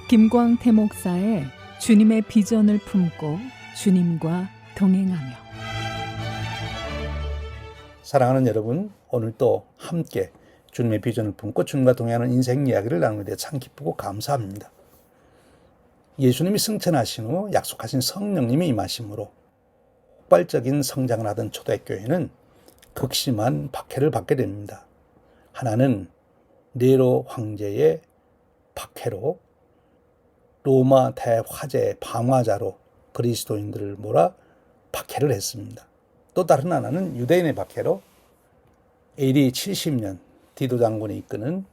김광태 목사의 주님의 비전을 품고 주님과 동행하며. 사랑하는 여러분, 오늘 또 함께 주님의 비전을 품고 주님과 동행하는 인생 이야기를 나누게 되어 참 기쁘고 감사합니다. 예수님이 승천하신 후 약속하신 성령님이 임하심으로 폭발적인 성장을 하던 초대교회는 극심한 박해를 받게 됩니다. 하나는 네로 황제의 박해로, 로마 대화제의 방화자로 그리스도인들을 몰아 박해를 했습니다. 또 다른 하나는 유대인의 박해로 AD 70년 디도 장군이 이끄는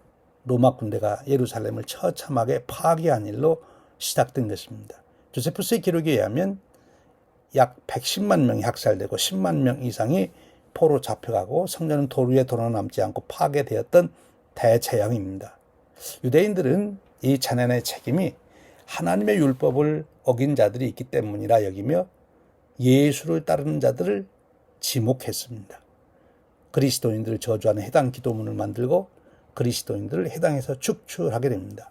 로마 군대가 예루살렘을 처참하게 파괴한 일로 시작된 것입니다. 조세푸스의 기록에 의하면 약 110만 명이 학살되고 10만 명 이상이 포로 잡혀가고 성전은 돌 위에 돌아남지 않고 파괴되었던 대재앙입니다. 유대인들은 이 재난의 책임이 하나님의 율법을 어긴 자들이 있기 때문이라 여기며 예수를 따르는 자들을 지목했습니다. 그리스도인들을 저주하는 해당 기도문을 만들고 그리스도인들을 해당에서 축출하게 됩니다.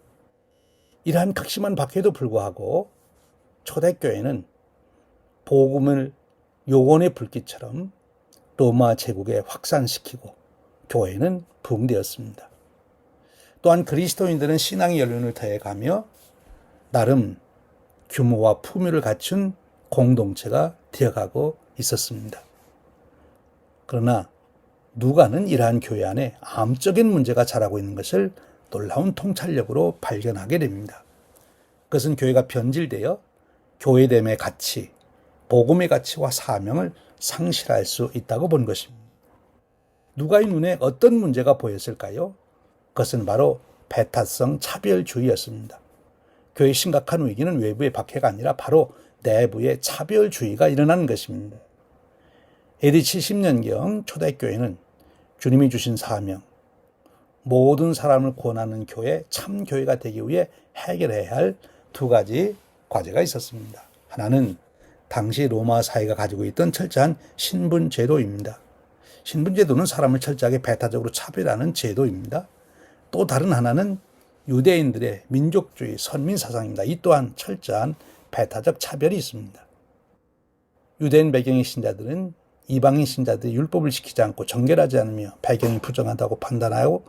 이러한 극심한 박해에도 불구하고 초대교회는 복음을 요원의 불길처럼 로마 제국에 확산시키고 교회는 부흥되었습니다. 또한 그리스도인들은 신앙의 연륜을 더해가며 나름 규모와 풍요를 갖춘 공동체가 되어가고 있었습니다. 그러나 누가는 이러한 교회 안에 암적인 문제가 자라고 있는 것을 놀라운 통찰력으로 발견하게 됩니다. 그것은 교회가 변질되어 교회됨의 가치, 복음의 가치와 사명을 상실할 수 있다고 본 것입니다. 누가의 눈에 어떤 문제가 보였을까요? 그것은 바로 배타성 차별주의였습니다. 교회의 심각한 위기는 외부의 박해가 아니라 바로 내부의 차별주의가 일어나는 것입니다. AD 70년경 초대교회는 주님이 주신 사명, 모든 사람을 구원하는 교회, 참교회가 되기 위해 해결해야 할 두 가지 과제가 있었습니다. 하나는 당시 로마 사회가 가지고 있던 철저한 신분제도입니다. 신분제도는 사람을 철저하게 배타적으로 차별하는 제도입니다. 또 다른 하나는 유대인들의 민족주의, 선민사상입니다. 이 또한 철저한 배타적 차별이 있습니다. 유대인 배경의 신자들은 이방인 신자들이 율법을 지키지 않고 정결하지 않으며 배경이 부정하다고 판단하고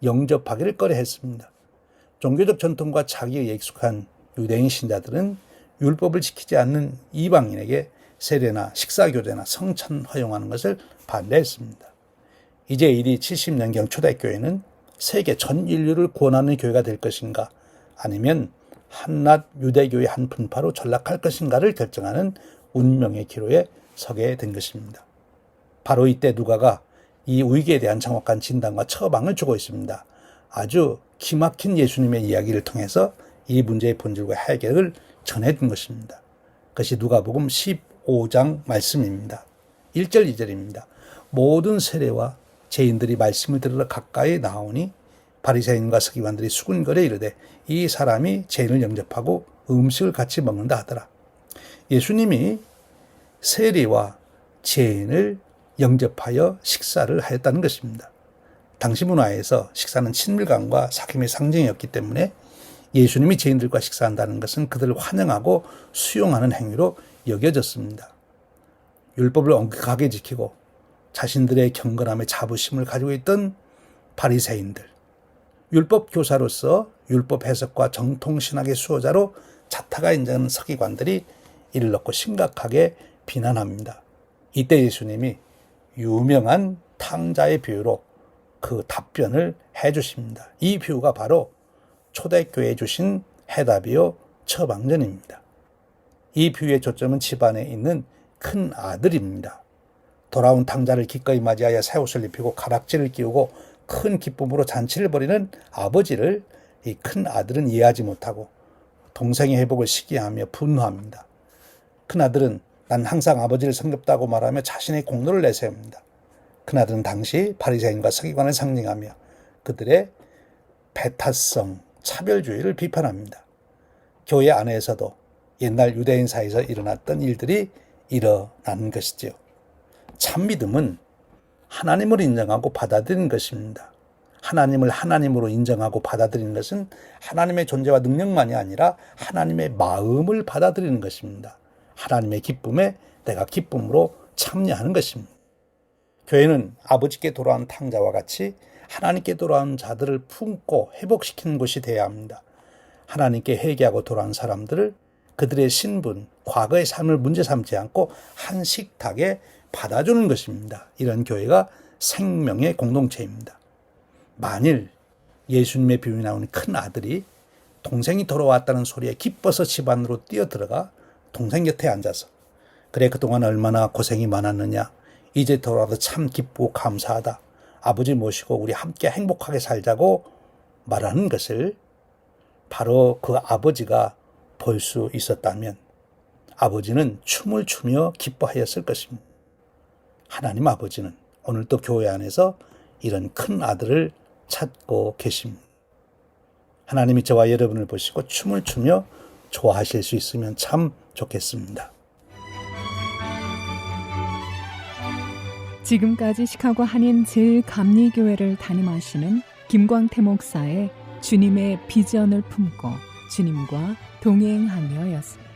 영접하기를 꺼려했습니다. 종교적 전통과 자기에 익숙한 유대인 신자들은 율법을 지키지 않는 이방인에게 세례나 식사교제나 성찬 허용하는 것을 반대했습니다. 이제 AD 70년경 초대교회는 세계 전 인류를 구원하는 교회가 될 것인가, 아니면 한낱 유대교의 한 분파로 전락할 것인가를 결정하는 운명의 기로에 서게 된 것입니다. 바로 이때 누가가 이 위기에 대한 정확한 진단과 처방을 주고 있습니다. 아주 기막힌 예수님의 이야기를 통해서 이 문제의 본질과 해결을 전해준 것입니다. 그것이 누가복음 15장 말씀입니다. 1절 2절입니다. 모든 세례와 죄인들이 말씀을 들으러 가까이 나오니 바리새인과 서기관들이 수군거려 이르되 이 사람이 죄인을 영접하고 음식을 같이 먹는다 하더라. 예수님이 세리와 죄인을 영접하여 식사를 하였다는 것입니다. 당시 문화에서 식사는 친밀감과 사귐의 상징이었기 때문에 예수님이 죄인들과 식사한다는 것은 그들을 환영하고 수용하는 행위로 여겨졌습니다. 율법을 엄격하게 지키고 자신들의 경건함에 자부심을 가지고 있던 바리새인들, 율법 교사로서 율법 해석과 정통신학의 수호자로 자타가 인정하는 서기관들이 이를 놓고 심각하게 비난합니다. 이때 예수님이 유명한 탕자의 비유로 그 답변을 해주십니다. 이 비유가 바로 초대교회에 주신 해답이요 처방전입니다. 이 비유의 초점은 집안에 있는 큰 아들입니다. 돌아온 탕자를 기꺼이 맞이하여 새 옷을 입히고 가락지를 끼우고 큰 기쁨으로 잔치를 벌이는 아버지를 이 큰 아들은 이해하지 못하고 동생의 회복을 시기하며 분노합니다. 큰 아들은 난 항상 아버지를 섬겼다고 말하며 자신의 공로를 내세웁니다. 큰 아들은 당시 바리새인과 서기관을 상징하며 그들의 배타성, 차별주의를 비판합니다. 교회 안에서도 옛날 유대인 사이에서 일어났던 일들이 일어나는 것이지요. 참 믿음은 하나님을 인정하고 받아들이는 것입니다. 하나님을 하나님으로 인정하고 받아들이는 것은 하나님의 존재와 능력만이 아니라 하나님의 마음을 받아들이는 것입니다. 하나님의 기쁨에 내가 기쁨으로 참여하는 것입니다. 교회는 아버지께 돌아온 탕자와 같이 하나님께 돌아온 자들을 품고 회복시키는 곳이 되어야 합니다. 하나님께 회개하고 돌아온 사람들을 그들의 신분, 과거의 삶을 문제 삼지 않고 한 식탁에 받아주는 것입니다. 이런 교회가 생명의 공동체입니다. 만일 예수님의 비유에 나오는 큰 아들이 동생이 돌아왔다는 소리에 기뻐서 집 안으로 뛰어들어가 동생 곁에 앉아서 그래 그동안 얼마나 고생이 많았느냐, 이제 돌아와서 참 기쁘고 감사하다, 아버지 모시고 우리 함께 행복하게 살자고 말하는 것을 바로 그 아버지가 볼 수 있었다면 아버지는 춤을 추며 기뻐하였을 것입니다. 하나님 아버지는 오늘도 교회 안에서 이런 큰 아들을 찾고 계십니다. 하나님이 저와 여러분을 보시고 춤을 추며 좋아하실 수 있으면 참 좋겠습니다. 지금까지 시카고 한인 제일감리교회를 담임하시는 김광태 목사의 주님의 비전을 품고 주님과 동행하며였습니다.